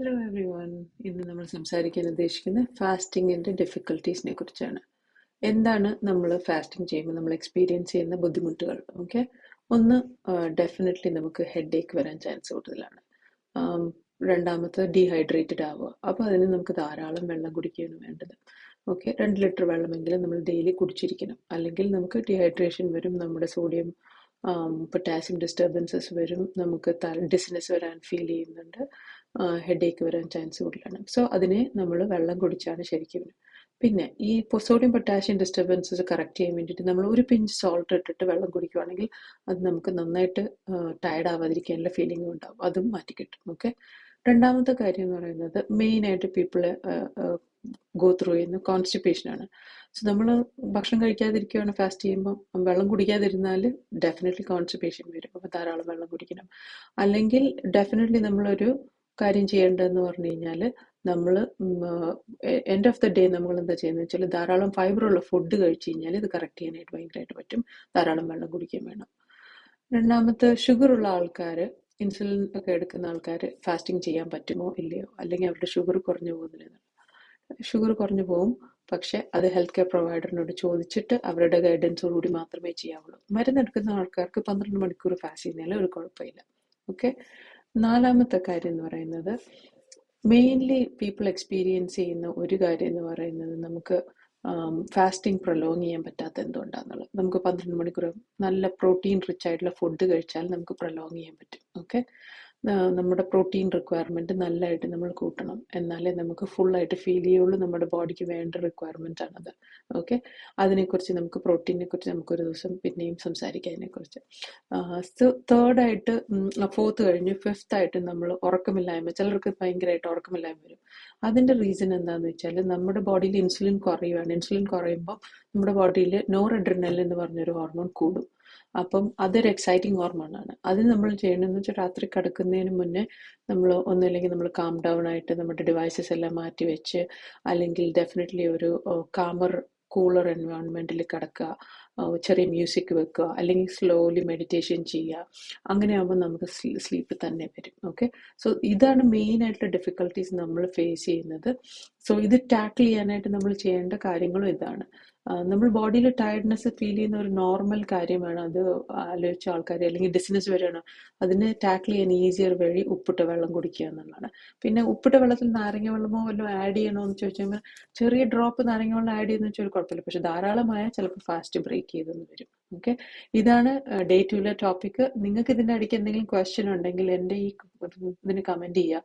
Hello every one. ഇന്ന് നമ്മൾ സംസാരിക്കാൻ ഉദ്ദേശിക്കുന്നത് ഫാസ്റ്റിങ്ങിൻ്റെ ഡിഫിക്കൽട്ടീസിനെ കുറിച്ചാണ്. എന്താണ് നമ്മൾ ഫാസ്റ്റിംഗ് ചെയ്യുമ്പോൾ നമ്മൾ എക്സ്പീരിയൻസ് ചെയ്യുന്ന ബുദ്ധിമുട്ടുകൾ? ഓക്കെ, ഒന്ന്, ഡെഫിനറ്റ്ലി നമുക്ക് ഹെഡ് ഏക്ക് വരാൻ ചാൻസ് കൂടുതലാണ്. രണ്ടാമത്തെ, ഡീഹൈഡ്രേറ്റഡ് ആവുക. അപ്പോൾ അതിന് നമുക്ക് ധാരാളം വെള്ളം കുടിക്കുകയാണ് വേണ്ടത്. ഓക്കെ, 2 ലിറ്റർ വെള്ളമെങ്കിലും നമ്മൾ ഡെയിലി കുടിച്ചിരിക്കണം. അല്ലെങ്കിൽ നമുക്ക് ഡീഹൈഡ്രേഷൻ വരും, നമ്മുടെ സോഡിയം പൊട്ടാസ്യം ഡിസ്റ്റർബൻസസ് വരും, നമുക്ക് ഡിസ്നെസ് വരാൻ ഫീൽ ചെയ്യുന്നുണ്ട്, ഹെഡ് ഏക്ക് വരാൻ ചാൻസ് കൂടുതലാണ്. സോ അതിനെ നമ്മൾ വെള്ളം കുടിച്ചാണ് ശരിക്കും. പിന്നെ ഈ സോഡിയം പൊട്ടാഷ്യം ഡിസ്റ്റർബൻസസ് കറക്റ്റ് ചെയ്യാൻ വേണ്ടിയിട്ട് നമ്മൾ ഒരു പിഞ്ച് സോൾട്ട് ഇട്ടിട്ട് വെള്ളം കുടിക്കുകയാണെങ്കിൽ അത് നമുക്ക് നന്നായിട്ട് ടയർഡ് ആവാതിരിക്കാനുള്ള ഫീലിംഗും ഉണ്ടാവും, അതും മാറ്റിക്കിട്ടും. ഓക്കെ, രണ്ടാമത്തെ കാര്യം എന്ന് പറയുന്നത് മെയിനായിട്ട് പീപ്പിള് ഗോ ത്രൂ ചെയ്യുന്ന കോൺസ്റ്റിപ്പേഷനാണ്. സോ നമ്മൾ ഭക്ഷണം കഴിക്കാതിരിക്കുകയാണ് ഫാസ്റ്റ് ചെയ്യുമ്പോൾ, വെള്ളം കുടിക്കാതിരുന്നാൽ ഡെഫിനറ്റ്ലി കോൺസ്റ്റിപ്പേഷൻ വരും. അപ്പോൾ ധാരാളം വെള്ളം കുടിക്കണം. അല്ലെങ്കിൽ ഡെഫിനറ്റ്ലി നമ്മളൊരു കാര്യം ചെയ്യേണ്ടതെന്ന് പറഞ്ഞു കഴിഞ്ഞാൽ, നമ്മൾ എൻഡ് ഓഫ് ദ ഡേ നമ്മൾ എന്താ ചെയ്യുന്നത് വെച്ചാൽ ധാരാളം ഫൈബറുള്ള ഫുഡ് കഴിച്ചു കഴിഞ്ഞാൽ ഇത് കറക്റ്റ് ചെയ്യാനായിട്ട് ഭയങ്കരമായിട്ട് പറ്റും. ധാരാളം വെള്ളം കുടിക്കുകയും വേണം. രണ്ടാമത്തെ, ഷുഗറുള്ള ആൾക്കാർ, ഇൻസുലിൻ ഒക്കെ എടുക്കുന്ന ആൾക്കാർ ഫാസ്റ്റിംഗ് ചെയ്യാൻ പറ്റുമോ ഇല്ലയോ, അല്ലെങ്കിൽ അവരുടെ ഷുഗർ കുറഞ്ഞു പോകുന്നില്ല. ഷുഗർ കുറഞ്ഞു പോകും, പക്ഷെ അത് ഹെൽത്ത് കെയർ പ്രൊവൈഡറിനോട് ചോദിച്ചിട്ട് അവരുടെ ഗൈഡൻസോടുകൂടി മാത്രമേ ചെയ്യാവുള്ളൂ. മരുന്നെടുക്കുന്ന ആൾക്കാർക്ക് 12 മണിക്കൂർ ഫാസ്റ്റ് ചെയ്യുന്നതിൽ ഒരു കുഴപ്പമില്ല. ഓക്കെ, നാലാമത്തെ കാര്യം എന്ന് പറയുന്നത്, മെയിൻലി പീപ്പിൾ എക്സ്പീരിയൻസ് ചെയ്യുന്ന ഒരു കാര്യം എന്ന് പറയുന്നത്, നമുക്ക് ഫാസ്റ്റിംഗ് പ്രൊലോങ് ചെയ്യാൻ പറ്റാത്ത എന്തുകൊണ്ടാണെന്നുള്ളത്. നമുക്ക് 12 മണിക്കൂർ നല്ല പ്രോട്ടീൻ റിച്ച് ആയിട്ടുള്ള ഫുഡ് കഴിച്ചാൽ നമുക്ക് പ്രൊലോങ് ചെയ്യാൻ പറ്റും. ഓക്കെ, നമ്മുടെ പ്രോട്ടീൻ റിക്വയർമെൻറ്റ് നല്ലതായിട്ട് നമ്മൾ കൂട്ടണം, എന്നാലേ നമുക്ക് ഫുള്ളായിട്ട് ഫീൽ ചെയ്യുള്ളൂ. നമ്മുടെ ബോഡിക്ക് വേണ്ട റിക്വയർമെൻ്റ് ആണത്. ഓക്കെ, അതിനെക്കുറിച്ച് നമുക്ക് പ്രോട്ടീനെ കുറിച്ച് നമുക്കൊരു ദിവസം പിന്നെയും സംസാരിക്കാം അതിനെക്കുറിച്ച്. തേർഡായിട്ട്, ഫോർത്ത് കഴിഞ്ഞ് ഫിഫ്ത്തായിട്ട് നമ്മൾ ഉറക്കമില്ലായ്മ. ചിലർക്ക് ഭയങ്കരമായിട്ട് ഉറക്കമില്ലായ്മ വരും. അതിൻ്റെ റീസൺ എന്താണെന്ന് വെച്ചാൽ നമ്മുടെ ബോഡിയിൽ ഇൻസുലിൻ കുറയുകയാണ്. ഇൻസുലിൻ കുറയുമ്പോൾ നമ്മുടെ ബോഡിയിൽ നോറഡ്രിനലിൻ എന്ന് പറഞ്ഞൊരു ഹോർമോൺ കൂടും. അപ്പം അതൊരു എക്സൈറ്റിംഗ് ഹോർമോണാണ്. അത് നമ്മൾ ചെയ്യണമെന്ന് വെച്ചാൽ രാത്രി കിടക്കുന്നതിന് മുന്നേ നമ്മൾ ഒന്നുമില്ലെങ്കിൽ നമ്മൾ കാം ഡൗൺ ആയിട്ട് നമ്മുടെ ഡിവൈസസ് എല്ലാം മാറ്റി വെച്ച്, അല്ലെങ്കിൽ ഡെഫിനറ്റ്ലി ഒരു കാമർ കൂളർ എൻവയോൺമെൻറ്റിൽ കിടക്കുക, ചെറിയ മ്യൂസിക് വെക്കുക, അല്ലെങ്കിൽ സ്ലോലി മെഡിറ്റേഷൻ ചെയ്യുക. അങ്ങനെയാകുമ്പോൾ നമുക്ക് സ്ലീപ്പ് തന്നെ വരും. ഓക്കെ, സോ ഇതാണ് മെയിനായിട്ടുള്ള ഡിഫിക്കൽട്ടീസ് നമ്മൾ ഫേസ് ചെയ്യുന്നത്. സോ ഇത് ടാക്കിൾ ചെയ്യാനായിട്ട് നമ്മൾ ചെയ്യേണ്ട കാര്യങ്ങളും ഇതാണ്. നമ്മൾ ബോഡിയിൽ ടയർഡ്നെസ് ഫീൽ ചെയ്യുന്ന ഒരു നോർമൽ കാര്യമാണ്. അത് ആലോചിച്ച ആൾക്കാർ, അല്ലെങ്കിൽ ഡിസ്നെസ് വരെയാണ്, അതിനെ ടാക്കിൾ ചെയ്യാൻ ഈസിയർ വഴി ഉപ്പിട്ട വെള്ളം കുടിക്കുക എന്നുള്ളതാണ്. പിന്നെ ഉപ്പിട്ട വെള്ളത്തിൽ നാരങ്ങ വെള്ളമോ വല്ലതും ആഡ് ചെയ്യണോ എന്ന് ചോദിച്ചു കഴിഞ്ഞാൽ, ചെറിയ ഡ്രോപ്പ് നാരങ്ങ വെള്ളം ആഡ് ചെയ്യുന്ന വെച്ചാൽ ഒരു കുഴപ്പമില്ല, പക്ഷെ ധാരാളമായാൽ ചിലപ്പോൾ ഫാസ്റ്റ് ബ്രേക്ക് ചെയ്തെന്ന് വരും. ഓക്കെ, ഇതാണ് ഡേ 2 ടോപ്പിക്. നിങ്ങൾക്ക് ഇതിൻ്റെ ഇടയ്ക്ക് എന്തെങ്കിലും ക്വസ്റ്റ്യൻ ഉണ്ടെങ്കിൽ എൻ്റെ ഈ ഇതിന് കമൻറ്റ് ചെയ്യുക.